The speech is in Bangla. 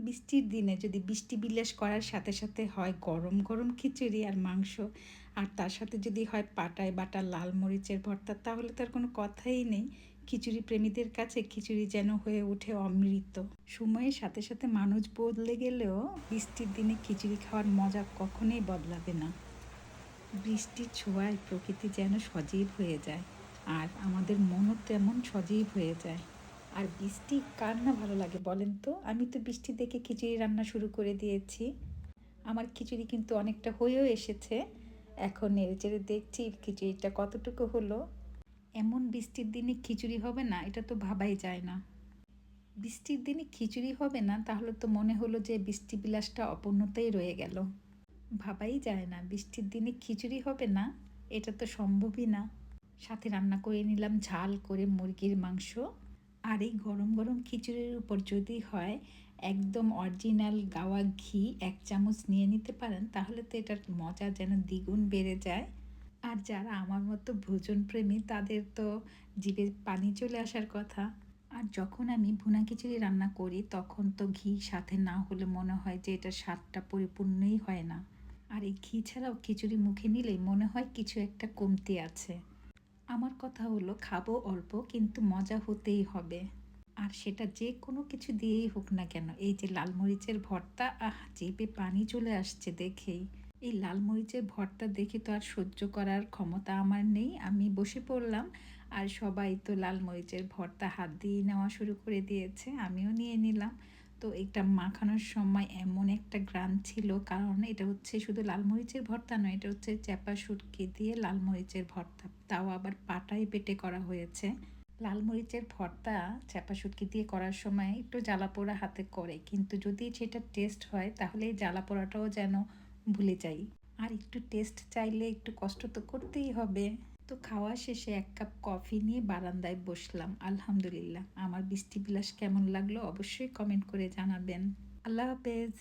বৃষ্টির দিনে যদি বৃষ্টি বিলাস করার সাথে সাথে হয় গরম গরম খিচুড়ি আর মাংস, আর তার সাথে যদি হয় পাটায় বাটা লাল মরিচের ভর্তা, তাহলে তার কোনো কথাই নেই। খিচুড়ি প্রেমীদের কাছে খিচুড়ি যেন হয়ে ওঠে অমৃত। সময়ের সাথে সাথে মানুষ বদলে গেলেও বৃষ্টির দিনে খিচুড়ি খাওয়ার মজা কখনোই বদলাবে না। বৃষ্টির ছোঁয়ায় প্রকৃতি যেন সজীব হয়ে যায়, আর আমাদের মনও তেমন সজীব হয়ে যায়। আর বৃষ্টি কার না ভালো লাগে বলেন তো? আমি তো বৃষ্টি দেখে খিচুড়ি রান্না শুরু করে দিয়েছি। আমার খিচুড়ি কিন্তু অনেকটা হয়েও এসেছে। এখন নেড়েচেড়ে দেখছি খিচুড়িটা কতটুকু হলো। এমন বৃষ্টির দিনে খিচুড়ি হবে না, এটা তো ভাবাই যায় না। বৃষ্টির দিনে খিচুড়ি হবে না, তাহলে তো মনে হলো যে বৃষ্টি বিলাসটা অপূর্ণতাই রয়ে গেল। ভাবাই যায় না বৃষ্টির দিনে খিচুড়ি হবে না, এটা তো সম্ভবই না। সাথে রান্না করে নিলাম ঝাল করে মুরগির মাংস। আর এই গরম গরম খিচুড়ির উপর যদি হয় একদম অরিজিনাল গাওয়া ঘি 1 চামচ নিয়ে নিতে পারেন, তাহলে তো এটার মজা যেন দ্বিগুণ বেড়ে যায়। আর যারা আমার মতো ভোজনপ্রেমী তাদের তো জিভে পানি চলে আসার কথা। আর যখন আমি ভুনা খিচুড়ি রান্না করি তখন তো ঘি সাথে না হলে মনে হয় যে এটার স্বাদটা পরিপূর্ণই হয় না। আর এই ঘি ছাড়াও খিচুড়ি মুখে নিলেই মনে হয় কিছু একটা কমতি আছে। আমার কথা হলো খাবো অল্প, কিন্তু মজা হতেই হবে। আর সেটা যে কোনো কিছু দিয়েই হোক না কেন। এই যে লাল মরিচের ভর্তা, জিভে পানি চলে আসছে দেখেই। এই লাল মরিচের ভর্তা দেখে তো আর সহ্য করার ক্ষমতা আমার নেই। আমি বসে পড়লাম, আর সবাই তো লাল মরিচের ভর্তা হাত দিয়ে নেওয়া শুরু করে দিয়েছে, আমিও নিয়ে নিলাম। তো এটা মাখানোর সময় এমন একটা গ্রান ছিল, কারণ এটা হচ্ছে শুধু লাল মরিচের ভর্তা নয়, এটা হচ্ছে চ্যাপা শুটকি দিয়ে লাল মরিচের ভর্তা, তাও আবার পাটায় বেটে করা হয়েছে। লাল মরিচের ভর্তা চ্যাপা শুটকি দিয়ে করার সময় একটু জ্বালা পোড়া হাতে করে, কিন্তু যদি সেটা টেস্ট হয় তাহলে এই জ্বালা পোড়াটাও যেন ভুলে যাই। আর একটু টেস্ট চাইলে একটু কষ্ট তো করতেই হবে। তো খাওয়া শেষে 1 কাপ কফি নিয়ে বারান্দায় বসলাম। আলহামদুলিল্লাহ, আমার বৃষ্টি বিলাস কেমন লাগলো অবশ্যই কমেন্ট করে জানাবেন। আল্লাহ হাফেজ।